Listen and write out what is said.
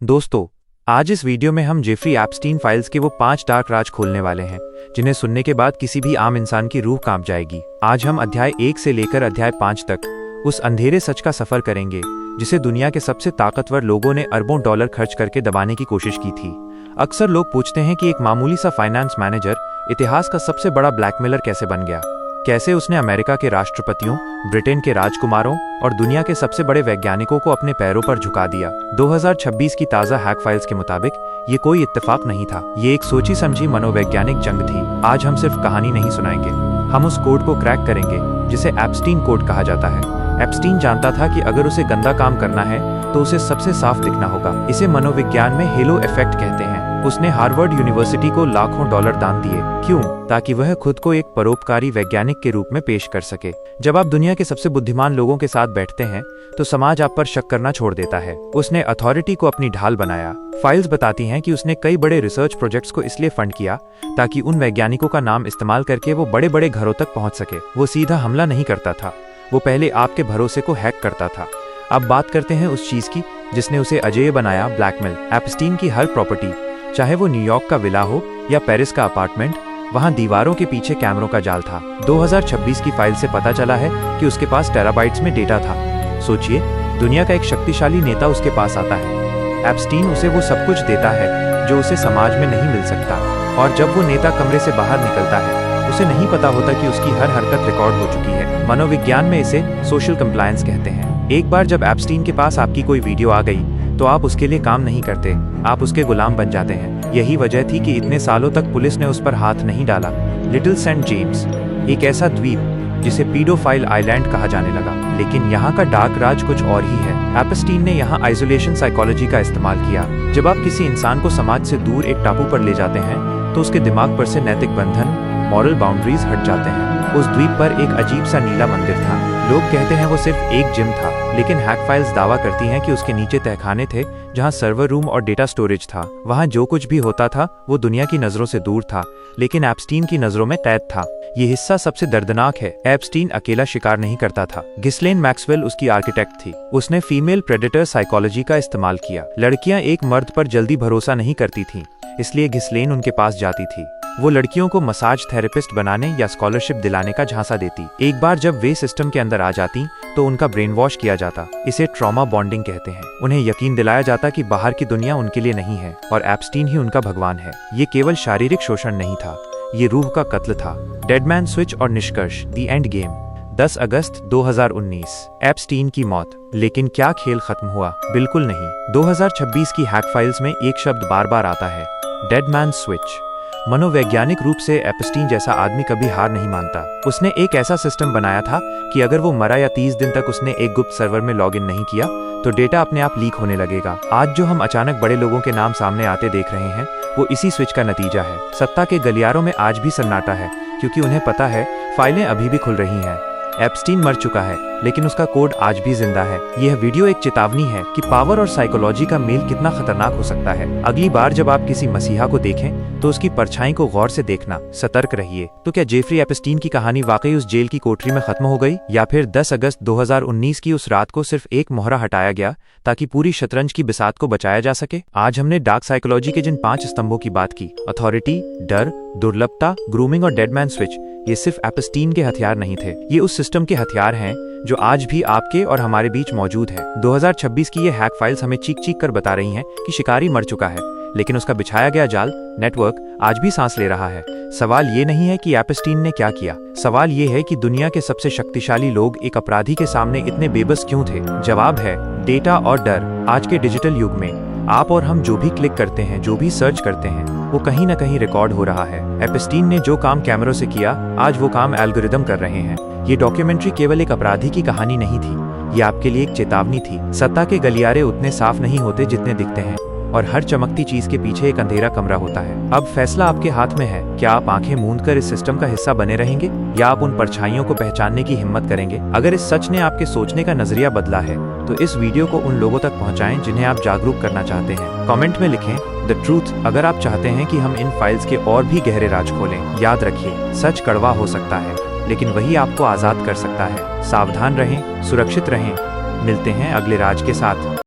दोस्तों, आज इस वीडियो में हम जेफरी एप्स्टीन फाइल्स के वो 5 डार्क राज खोलने वाले हैं जिन्हें सुनने के बाद किसी भी आम इंसान की रूह कांप जाएगी। आज हम अध्याय 1 से लेकर अध्याय 5 तक उस अंधेरे सच का सफर करेंगे जिसे दुनिया के सबसे ताकतवर लोगों ने अरबों डॉलर खर्च करके दबाने की कोशिश की थी। अक्सर लोग पूछते हैं कि एक मामूली सा फाइनेंस मैनेजर इतिहास का सबसे बड़ा ब्लैकमेलर कैसे बन गया, कैसे उसने अमेरिका के राष्ट्रपतियों, ब्रिटेन के राजकुमारों और दुनिया के सबसे बड़े वैज्ञानिकों को अपने पैरों पर झुका दिया। 2026 की ताज़ा हैक फाइल्स के मुताबिक ये कोई इत्तेफाक नहीं था, ये एक सोची समझी मनोवैज्ञानिक जंग थी। आज हम सिर्फ कहानी नहीं सुनाएंगे, हम उस कोड को क्रैक करेंगे जिसे एप्स्टीन कोड कहा जाता है। एप्स्टीन जानता था कि अगर उसे गंदा काम करना है तो उसे सबसे साफ दिखना होगा। इसे मनोविज्ञान में हेलो इफेक्ट कहते हैं। उसने हार्वर्ड यूनिवर्सिटी को लाखों डॉलर दान दिए। क्यों? ताकि वह खुद को एक परोपकारी वैज्ञानिक के रूप में पेश कर सके। जब आप दुनिया के सबसे बुद्धिमान लोगों के साथ बैठते हैं तो समाज आप पर शक करना छोड़ देता है। उसने अथॉरिटी को अपनी ढाल बनाया। फाइल्स बताती हैं कि उसने कई बड़े रिसर्च प्रोजेक्ट्स को इसलिए फंड किया ताकि उन वैज्ञानिकों का नाम इस्तेमाल करके वो बड़े बड़े घरों तक पहुंच सके। वो सीधा हमला नहीं करता था, वो पहले आपके भरोसे को हैक करता था। अब बात करते हैं उस चीज की जिसने उसे अजेय बनाया, ब्लैकमेल। एप्स्टीन की हर प्रॉपर्टी, चाहे वो न्यूयॉर्क का विला हो या पेरिस का अपार्टमेंट, वहां दीवारों के पीछे कैमरों का जाल था। 2026 की फाइल से पता चला है कि उसके पास टेराबाइट्स में डेटा था। सोचिए, दुनिया का एक शक्तिशाली नेता उसके पास आता है। एप्स्टीन उसे वो सब कुछ देता है जो उसे समाज में नहीं मिल सकता, और जब वो नेता कमरे से बाहर निकलता है उसे नहीं पता होता कि उसकी हर हरकत रिकॉर्ड हो चुकी है। मनोविज्ञान में इसे सोशल कंप्लायंस कहते हैं। एक बार जब एप्स्टीन के पास आपकी कोई वीडियो आ गई तो आप उसके लिए काम नहीं करते, आप उसके गुलाम बन जाते हैं। यही वजह थी कि इतने सालों तक पुलिस ने उस पर हाथ नहीं डाला। लिटिल सेंट जेम्स, एक ऐसा द्वीप जिसे पीडोफाइल आइलैंड कहा जाने लगा, लेकिन यहाँ का डार्क राज कुछ और ही है। एप्स्टीन ने यहाँ आइसोलेशन साइकोलॉजी का इस्तेमाल किया। जब आप किसी इंसान को समाज से दूर एक टापू पर ले जाते हैं तो उसके दिमाग पर से नैतिक बंधन, मॉरल बाउंड्रीज हट जाते हैं। उस द्वीप पर एक अजीब सा नीला मंदिर था। लोग कहते हैं वो सिर्फ एक जिम था, लेकिन हैक फाइल्स दावा करती हैं कि उसके नीचे तहखाने थे जहां सर्वर रूम और डेटा स्टोरेज था। वहां जो कुछ भी होता था वो दुनिया की नजरों से दूर था, लेकिन एप्स्टीन की नजरों में कैद था। ये हिस्सा सबसे दर्दनाक है। एप्स्टीन अकेला शिकार नहीं करता था। घिस्लेन मैक्सवेल उसकी आर्किटेक्ट थी। उसने फीमेल प्रेडेटर साइकोलॉजी का इस्तेमाल किया। लड़कियां एक मर्द पर जल्दी भरोसा नहीं करती थीं, इसलिए घिस्लेन उनके पास जाती थी। वो लड़कियों को मसाज थेरेपिस्ट बनाने या स्कॉलरशिप दिलाने का झांसा देती। एक बार जब वे सिस्टम के अंदर आ जाती तो उनका ब्रेन वॉश किया जाता। इसे ट्रॉमा बॉन्डिंग कहते हैं। उन्हें यकीन दिलाया जाता कि बाहर की दुनिया उनके लिए नहीं है और एप्स्टीन ही उनका भगवान है। ये केवल शारीरिक शोषण नहीं था, ये रूह का कत्ल था। डेडमैन स्विच और निष्कर्ष, the end game. 10 August 2019, Epstein की मौत। लेकिन क्या खेल खत्म हुआ? बिल्कुल नहीं। 2026 की हैक फाइल्स में एक शब्द बार बार आता है, डेडमैन स्विच। मनोवैज्ञानिक रूप से एप्स्टीन जैसा आदमी कभी हार नहीं मानता। उसने एक ऐसा सिस्टम बनाया था कि अगर वो मरा या 30 दिन तक उसने एक गुप्त सर्वर में लॉगिन नहीं किया तो डेटा अपने आप लीक होने लगेगा। आज जो हम अचानक बड़े लोगों के नाम सामने आते देख रहे हैं वो इसी स्विच का नतीजा है। सत्ता के गलियारों में आज भी सन्नाटा है क्योंकि उन्हें पता है फाइलें अभी भी खुल रही हैं। एप्स्टीन मर चुका है लेकिन उसका कोड आज भी जिंदा है। यह वीडियो एक चेतावनी है कि पावर और साइकोलॉजी का मेल कितना खतरनाक हो सकता है। अगली बार जब आप किसी मसीहा को देखें तो उसकी परछाई को गौर से देखना, सतर्क रहिए। तो क्या जेफरी एप्स्टीन की कहानी वाकई उस जेल की कोठरी में खत्म हो गई, या फिर 10 अगस्त 2019 की उस रात को सिर्फ एक मोहरा हटाया गया ताकि पूरी शतरंज की बिसात को बचाया जा सके? आज हमने डार्क साइकोलॉजी के जिन 5 स्तंभों की बात की, अथॉरिटी, डर, दुर्लभता, ग्रूमिंग और डेडमैन स्विच, ये सिर्फ एप्स्टीन के हथियार नहीं थे, ये उस सिस्टम के हथियार हैं जो आज भी आपके और हमारे बीच मौजूद है। 2026 की ये हैक फाइल्स हमें चीख चीख कर बता रही हैं कि शिकारी मर चुका है, लेकिन उसका बिछाया गया जाल, नेटवर्क, आज भी सांस ले रहा है। सवाल ये नहीं है कि एप्स्टीन ने क्या किया, सवाल ये है कि दुनिया के सबसे शक्तिशाली लोग एक अपराधी के सामने इतने बेबस क्यों थे? जवाब है डेटा और डर। आज के डिजिटल युग में आप और हम जो भी क्लिक करते हैं, जो भी सर्च करते हैं, वो कहीं ना कहीं रिकॉर्ड हो रहा है। एप्स्टीन ने जो काम कैमरों से किया, आज वो काम एल्गोरिदम कर रहे हैं। ये डॉक्यूमेंट्री केवल एक अपराधी की कहानी नहीं थी, ये आपके लिए एक चेतावनी थी। सत्ता के गलियारे उतने साफ नहीं होते जितने दिखते हैं, और हर चमकती चीज के पीछे एक अंधेरा कमरा होता है। अब फैसला आपके हाथ में है। क्या आप आंखें मूंदकर इस सिस्टम का हिस्सा बने रहेंगे, या आप उन परछाइयों को पहचानने की हिम्मत करेंगे? अगर इस सच ने आपके सोचने का नजरिया बदला है तो इस वीडियो को उन लोगों तक पहुंचाएं जिन्हें आप जागरूक करना चाहते हैं। कमेंट में लिखें द ट्रूथ अगर आप चाहते हैं कि हम इन फाइल्स के और भी गहरे राज खोलें। याद रखिए, सच कड़वा हो सकता है लेकिन वही आपको आजाद कर सकता है। सावधान रहें, सुरक्षित रहें। मिलते हैं अगले राज के साथ।